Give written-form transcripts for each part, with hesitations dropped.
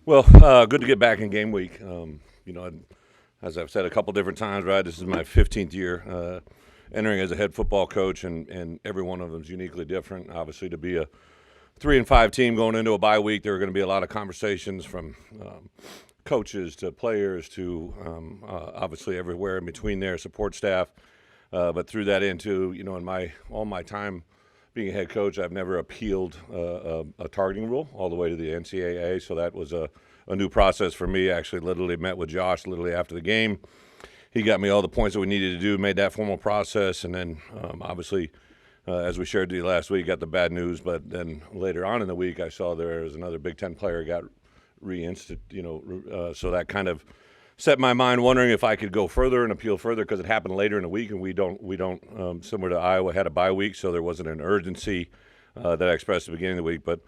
Well, good to get back in game week. As I've said a couple different times, right, this is my 15th year entering as a head football coach, and every one of them is uniquely different. Obviously, to be a 3-5 team going into a bye week, there are going to be a lot of conversations from coaches to players to obviously everywhere in between there, support staff. But through that into, in all my time being a head coach, I've never appealed a targeting rule all the way to the NCAA. So that was a new process for me. I actually literally met with Josh literally after the game. He got me all the points that we needed to do, made that formal process, and then obviously, as we shared with you last week, got the bad news. But then later on in the week, I saw there was another Big Ten player got so that kind of set my mind wondering if I could go further and appeal further because it happened later in the week, and we don't similar to Iowa had a bye week, so there wasn't an urgency that I expressed at the beginning of the week. But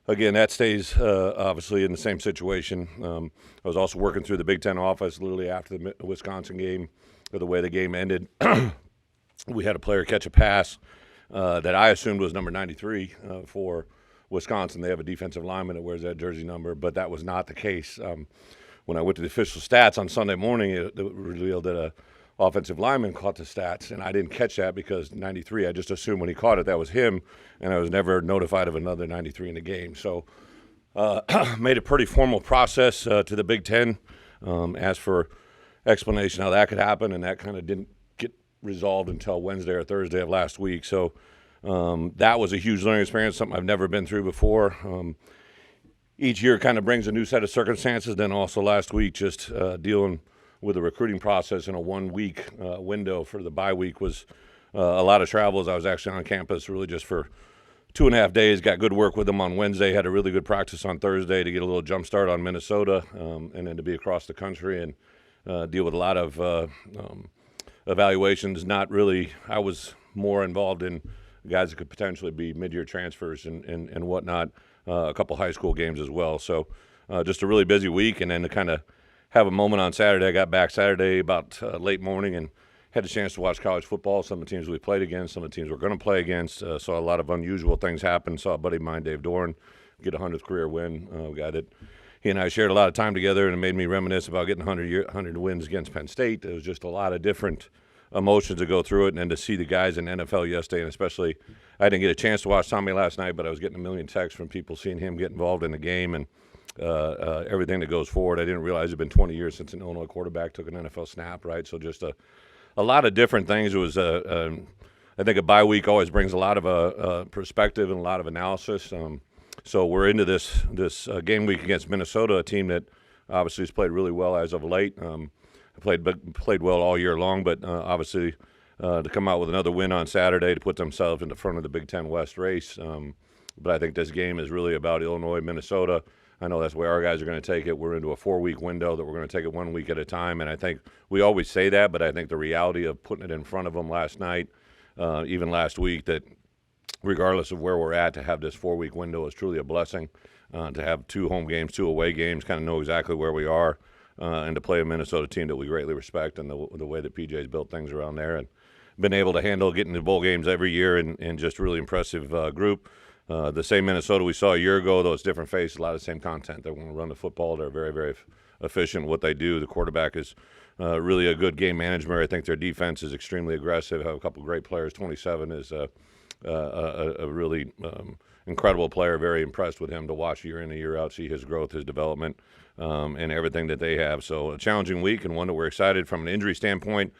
again, that stays obviously in the same situation. I was also working through the Big Ten office literally after the Wisconsin game, or the way the game ended. We had a player catch a pass that I assumed was number 93 for Wisconsin. They have a defensive lineman that wears that jersey number, but that was not the case. When I went to the official stats on Sunday morning, it revealed that a offensive lineman caught the stats, and I didn't catch that because 93, I just assumed when he caught it that was him, and I was never notified of another 93 in the game. So made a pretty formal process to the Big Ten, asked for explanation how that could happen, and that kind of didn't get resolved until Wednesday or Thursday of last week. So that was a huge learning experience, something I've never been through before. Each year kind of brings a new set of circumstances. Then also last week, just dealing with the recruiting process in a 1 week window for the bye week was a lot of travels. I was actually on campus really just for 2.5 days, got good work with them on Wednesday, had a really good practice on Thursday to get a little jump start on Minnesota, and then to be across the country and deal with a lot of evaluations. Not really, I was more involved in guys that could potentially be mid-year transfers and whatnot. A couple high school games as well. So just a really busy week, and then to kind of have a moment on Saturday. I got back Saturday about late morning and had a chance to watch college football. Some of the teams we played against, some of the teams we're going to play against. Saw a lot of unusual things happen. Saw a buddy of mine, Dave Dorn, get a 100th career win. A guy that he and I shared a lot of time together, and it made me reminisce about getting 100 wins against Penn State. It was just a lot of different emotions to go through it, and then to see the guys in the NFL yesterday, and especially I didn't get a chance to watch Tommy last night, but I was getting a million texts from people seeing him get involved in the game and everything that goes forward. I didn't realize it had been 20 years since an Illinois quarterback took an NFL snap, right? So just a lot of different things. It was I think a bye week always brings a lot of perspective and a lot of analysis. So we're into this game week against Minnesota, a team that obviously has played really well as of late. Played well all year long, but obviously to come out with another win on Saturday to put themselves in the front of the Big Ten West race. But I think this game is really about Illinois, Minnesota. I know that's where our guys are going to take it. We're into a 4-week window that we're going to take it 1 week at a time, and I think we always say that, but I think the reality of putting it in front of them last night, even last week, that regardless of where we're at, to have this 4-week window is truly a blessing. To have 2 home games, 2 away games, kind of know exactly where we are. And to play a Minnesota team that we greatly respect, and the way that PJ's built things around there, and been able to handle getting to bowl games every year, and just really impressive group. The same Minnesota we saw a year ago, though it's different faces, a lot of the same content. They want to run the football. They're very, very efficient in what they do. The quarterback is really a good game manager. I think their defense is extremely aggressive. Have a couple of great players. 27 is a really incredible player. Very impressed with him to watch year in and year out, see his growth, his development, and everything that they have. So a challenging week, and one that we're excited from an injury standpoint.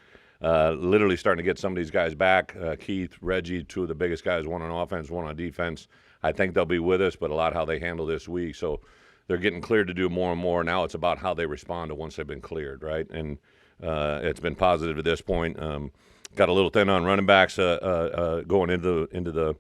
Literally starting to get some of these guys back. Keith, Reggie, 2 of the biggest guys, one on offense, one on defense. I think they'll be with us, but a lot how they handle this week. So they're getting cleared to do more and more. Now it's about how they respond to once they've been cleared, right? And it's been positive at this point. Got a little thin on running backs going into the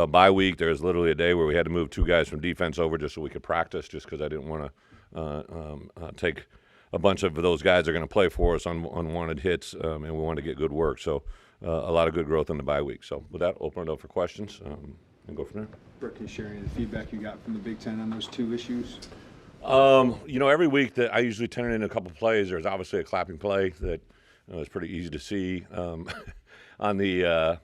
bye week. There's literally a day where we had to move 2 guys from defense over just so we could practice, just because I didn't want to take a bunch of those guys are going to play for us on unwanted hits, and we want to get good work. So a lot of good growth in the bye week. So with that, open it up for questions and go from there. Brooke, can you share any of the feedback you got from the Big Ten on those 2 issues? Every week that I usually turn in a couple plays, there's obviously a clapping play that is pretty easy to see. On the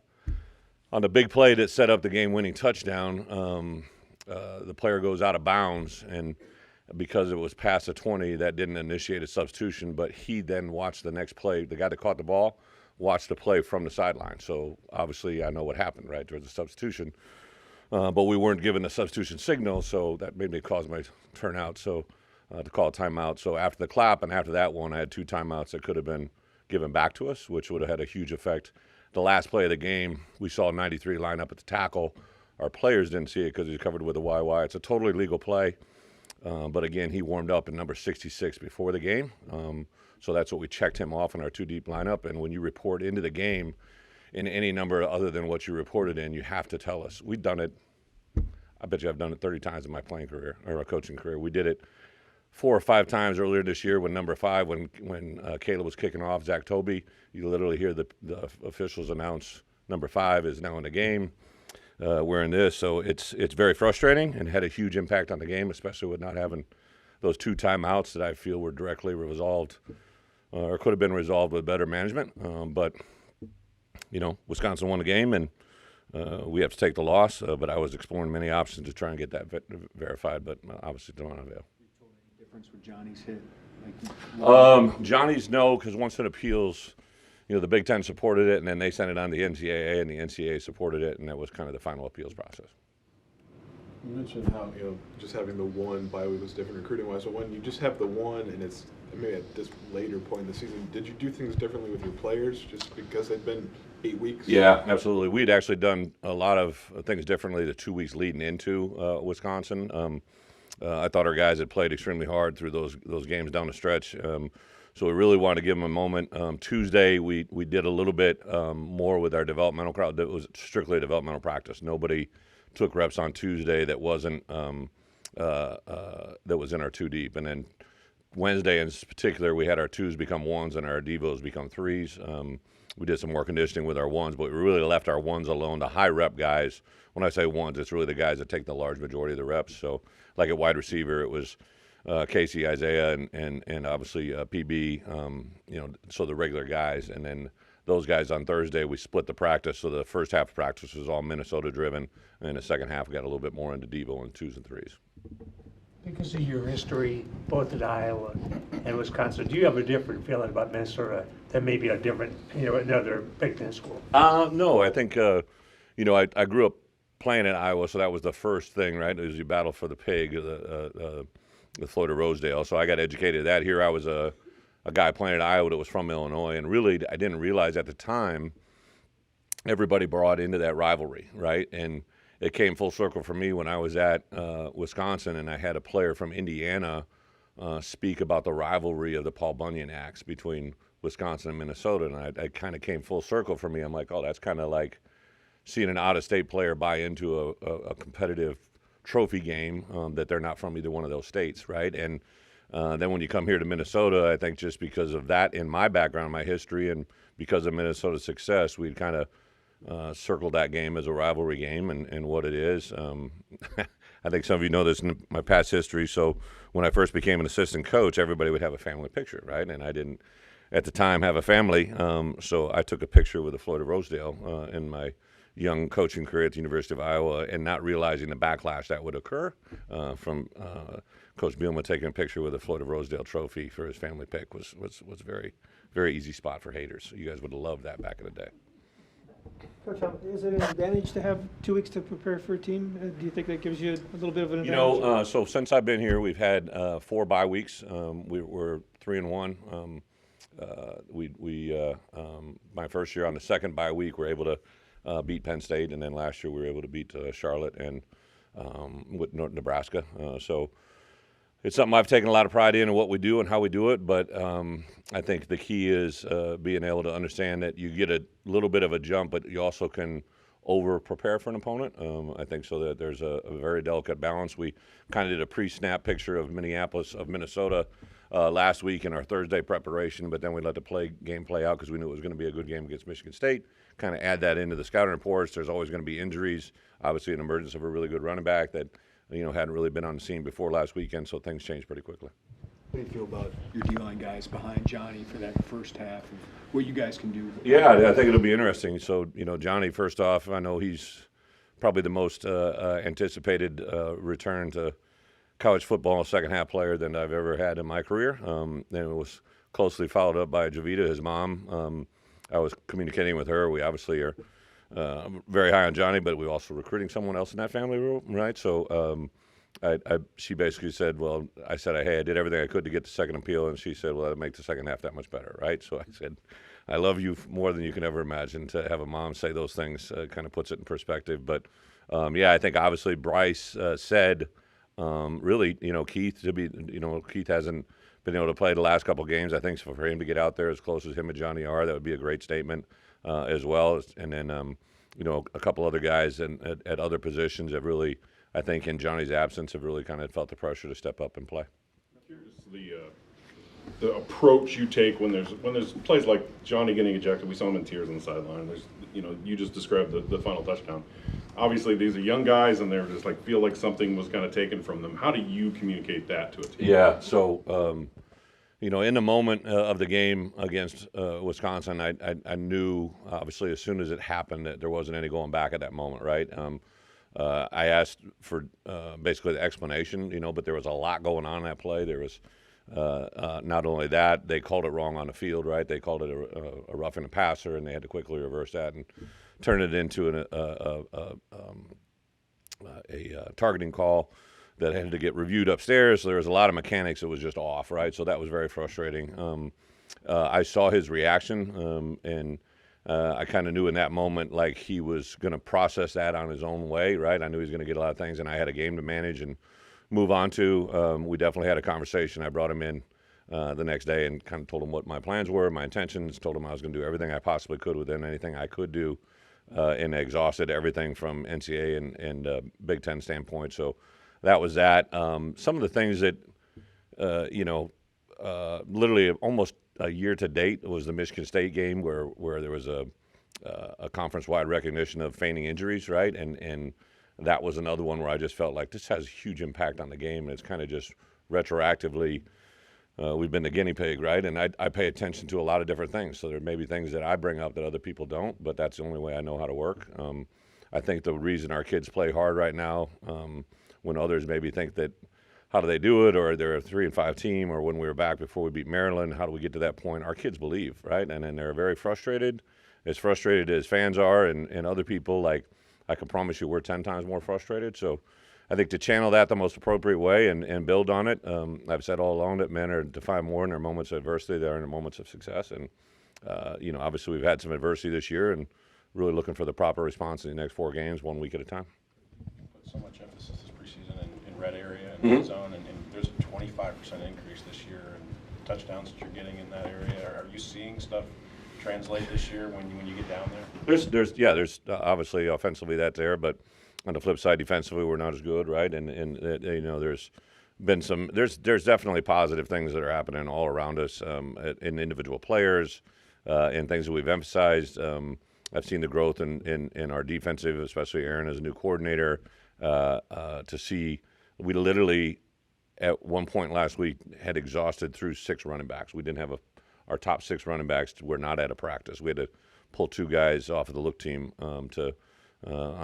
big play that set up the game-winning touchdown, the player goes out of bounds, and because it was past the 20, that didn't initiate a substitution, but he then watched the next play. The guy that caught the ball watched the play from the sideline. So obviously I know what happened, right? There was a substitution, but we weren't given a substitution signal, so that made me cause my turnout, so to call a timeout. So after the clap and after that one, I had 2 timeouts that could have been given back to us, which would have had a huge effect. The last play of the game, we saw 93 line up at the tackle. Our players didn't see it because he was covered with a YY. It's a totally legal play. But again, he warmed up in number 66 before the game. So that's what we checked him off in our 2 deep lineup. And when you report into the game in any number other than what you reported in, you have to tell us. We've done it. I bet you I've done it 30 times in my playing career or my coaching career. We did it 4 or 5 times earlier this year when number 5, when Caleb was kicking off, Zach Toby, you literally hear the officials announce number 5 is now in the game. We're in this, so it's very frustrating and had a huge impact on the game, especially with not having those 2 timeouts that I feel were directly resolved or could have been resolved with better management. But Wisconsin won the game, and we have to take the loss. But I was exploring many options to try and get that verified, but obviously don't avail. Difference with Johnny's hit? Johnny's no, because once it appeals, the Big Ten supported it, and then they sent it on to the NCAA, and the NCAA supported it, and that was kind of the final appeals process. You mentioned how just having the 1 bye week was different recruiting-wise, but when you just have the 1 and it's maybe at this later point in the season, did you do things differently with your players just because it'd been 8 weeks? Yeah, absolutely. We'd actually done a lot of things differently the 2 weeks leading into Wisconsin. I thought our guys had played extremely hard through those games down the stretch. So we really wanted to give them a moment. Tuesday, we did a little bit more with our developmental crowd. That was strictly a developmental practice. Nobody took reps on Tuesday that wasn't that was in our 2 deep. And then Wednesday in particular, we had our 2s become 1s and our devos become 3s. We did some more conditioning with our 1s, but we really left our 1s alone. The high rep guys, when I say 1s, it's really the guys that take the large majority of the reps. So like at wide receiver, it was Casey, Isaiah, and obviously PB, so the regular guys. And then those guys on Thursday, we split the practice. So the first half of practice was all Minnesota driven. And then the second half, we got a little bit more into Devo and 2s and 3s. Because of your history, both at Iowa and Wisconsin, do you have a different feeling about Minnesota than maybe a different, another Big Ten school? No, I think, I grew up playing at Iowa, so that was the first thing, right? It was you battle for the pig, the Florida Rosedale. So I got educated at that. Here I was a guy playing at Iowa that was from Illinois, and really I didn't realize at the time everybody brought into that rivalry, right? And it came full circle for me when I was at Wisconsin, and I had a player from Indiana speak about the rivalry of the Paul Bunyan acts between Wisconsin and Minnesota, and I kind of came full circle for me. I'm like, oh, that's kind of like seeing an out-of-state player buy into a competitive trophy game that they're not from either one of those states, right? And then when you come here to Minnesota, I think just because of that in my background, my history, and because of Minnesota's success, we'd kind of circled that game as a rivalry game and what it is. I think some of you know this in my past history. So when I first became an assistant coach, everybody would have a family picture, right? And I didn't, at the time, have a family. So I took a picture with the Florida Rosedale in my young coaching career at the University of Iowa, and not realizing the backlash that would occur from Coach Bielema taking a picture with the Florida Rosedale trophy for his family pick was very, very easy spot for haters. You guys would have loved that back in the day. Coach, is it an advantage to have 2 weeks to prepare for a team? Do you think that gives you a little bit of an advantage? So since I've been here, we've had 4 bye weeks. We're 3-1. My first year on the second bye week, we're able to beat Penn State, and then last year we were able to beat Charlotte and with Nebraska. So it's something I've taken a lot of pride in what we do and how we do it, but I think the key is being able to understand that you get a little bit of a jump, but you also can over-prepare for an opponent. I think so that there's a very delicate balance. We kind of did a pre-snap picture of Minnesota last week in our Thursday preparation, but then we let the game play out because we knew it was going to be a good game against Michigan State. Kind of add that into the scouting reports. There's always going to be injuries. Obviously, an emergence of a really good running back that hadn't really been on the scene before last weekend, so things changed pretty quickly. What do you feel about your D-line guys behind Johnny for that first half and what you guys can do? Yeah, I think it'll be interesting. So, Johnny, first off, I know he's probably the most anticipated return to college football second half player than I've ever had in my career. And it was closely followed up by Javita, his mom. I was communicating with her. We obviously are very high on Johnny, but we're also recruiting someone else in that family room, right? So she basically said, well, I said, hey, I did everything I could to get the second appeal, and she said, well, that'll make the second half that much better, right? So I said, I love you more than you can ever imagine. To have a mom say those things kind of puts it in perspective. But yeah, I think obviously Bryce said, really, Keith Keith hasn't been able to play the last couple games. I think for him to get out there as close as him and Johnny are, that would be a great statement as well. And then, a couple other guys at other positions have really, I think, in Johnny's absence, have really kind of felt the pressure to step up and play. The approach you take when there's plays like Johnny getting ejected. We saw him in tears on the sideline. You just described the final touchdown. Obviously, these are young guys, and they're just feel like something was kind of taken from them. How do you communicate that to a team? Yeah, so in the moment of the game against Wisconsin, I knew obviously as soon as it happened that there wasn't any going back at that moment, right? I asked for basically the explanation, but there was a lot going on in that play. There was not only that, they called it wrong on the field, right? They called it a roughing the passer, and they had to quickly reverse that and turn it into a targeting call that had to get reviewed upstairs. So there was a lot of mechanics that was just off, right? So that was very frustrating. I saw his reaction, and I kind of knew in that moment like he was going to process that on his own way, right? I knew he was going to get a lot of things, and I had a game to manage and move on to. We definitely had a conversation. I brought him in the next day and kind of told him what my plans were, my intentions, told him I was going to do everything I possibly could within anything I could do, and exhausted everything from NCAA and Big Ten standpoint. So that was that. Some of the things that, literally almost a year to date was the Michigan State game where there was a conference-wide recognition of feigning injuries, right? And that was another one where I just felt like this has a huge impact on the game, and it's kind of just retroactively we've been the guinea pig, right? And I pay attention to a lot of different things. So there may be things that I bring up that other people don't, but that's the only way I know how to work. I think the reason our kids play hard right now, when others maybe think that how do they do it, or they're a 3-5 team, or when we were back before we beat Maryland, how do we get to that point? Our kids believe, right? And then they're very frustrated as fans are, and other people. Like, I can promise you we're 10 times more frustrated. So I think to channel that the most appropriate way and build on it, I've said all along that men are defined more in their moments of adversity than in their moments of success. And, obviously we've had some adversity this year, and really looking for the proper response in the next 4 games, 1 week at a time. Put so much emphasis this preseason in red area and red zone, and there's a 25% increase this year in touchdowns that you're getting in that area. Are you seeing stuff translate this year when you get down there? There's obviously offensively that's there, but on the flip side, defensively we're not as good, right? And there's been there's definitely positive things that are happening all around us in individual players and things that we've emphasized. I've seen the growth in our defensive, especially Aaron as a new coordinator. To see, we literally at one point last week had exhausted through 6 running backs. We didn't have our top 6 running backs were not at a practice. We had to pull 2 guys off of the look team on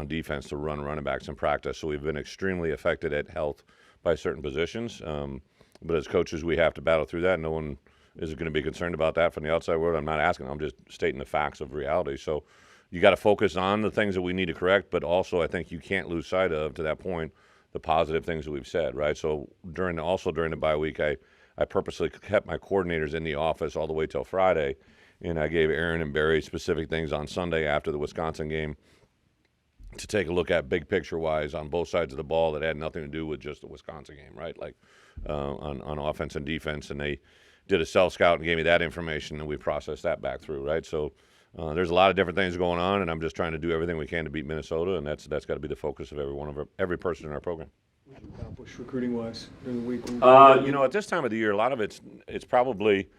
defense to run running backs in practice. So we've been extremely affected at health by certain positions. But as coaches, we have to battle through that. No one is going to be concerned about that from the outside world. I'm not asking. I'm just stating the facts of reality. So you got to focus on the things that we need to correct, but also I think you can't lose sight of, to that point, the positive things that we've said, right? So during the bye week, I purposely kept my coordinators in the office all the way till Friday, and I gave Aaron and Barry specific things on Sunday after the Wisconsin game to take a look at big picture-wise on both sides of the ball that had nothing to do with just the Wisconsin game, right? Like on offense and defense, and they did a self-scout and gave me that information, and we processed that back through, right? So there's a lot of different things going on, and I'm just trying to do everything we can to beat Minnesota, and that's got to be the focus of every person in our program. What did you accomplish recruiting-wise during the week? At this time of the year, a lot of it's probably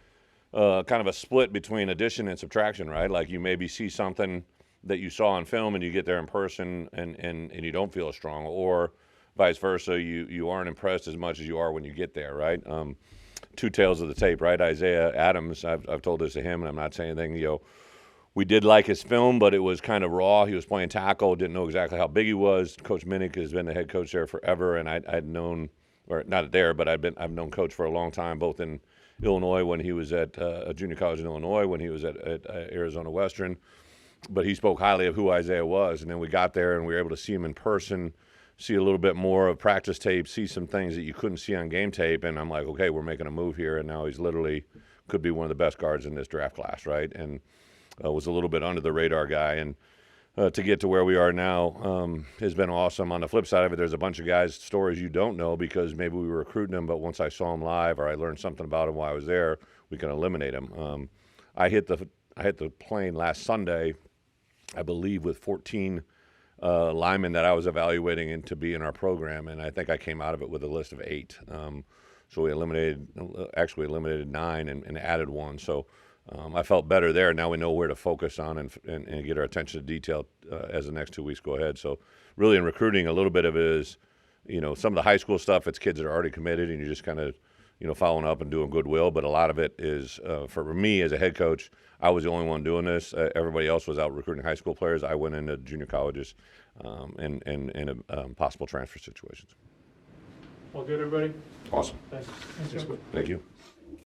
kind of a split between addition and subtraction, right? Like you maybe see something that you saw on film and you get there in person and you don't feel as strong, or vice versa, you aren't impressed as much as you are when you get there, right? 2 tails of the tape, right? Isaiah Adams, I've told this to him, and I'm not saying anything, we did like his film, but it was kind of raw. He was playing tackle, didn't know exactly how big he was. Coach Minnick has been the head coach there forever, and I'd known or not there, but I've known Coach for a long time, both in Illinois when he was at a junior college in Illinois, when he was at Arizona Western. But he spoke highly of who Isaiah was, and then we got there and we were able to see him in person, see a little bit more of practice tape, see some things that you couldn't see on game tape, and I'm like, okay, we're making a move here, and now he's literally could be one of the best guards in this draft class, right? And was a little bit under the radar guy, and to get to where we are now has been awesome. On the flip side of it, there's a bunch of guys' stories you don't know because maybe we were recruiting them, but once I saw them live or I learned something about them while I was there, we can eliminate them. I hit the plane last Sunday, I believe, with 14 linemen that I was evaluating to be in our program, and I think I came out of it with a list of 8. So we eliminated 9 and added 1. So I felt better there. Now we know where to focus on and get our attention to detail as the next 2 weeks go ahead. So really in recruiting, a little bit of it is, some of the high school stuff, it's kids that are already committed and you're just kind of, following up and doing goodwill. But a lot of it is, for me as a head coach, I was the only one doing this. Everybody else was out recruiting high school players. I went into junior colleges and possible transfer situations. All good, everybody? Awesome. Thanks. Thank you.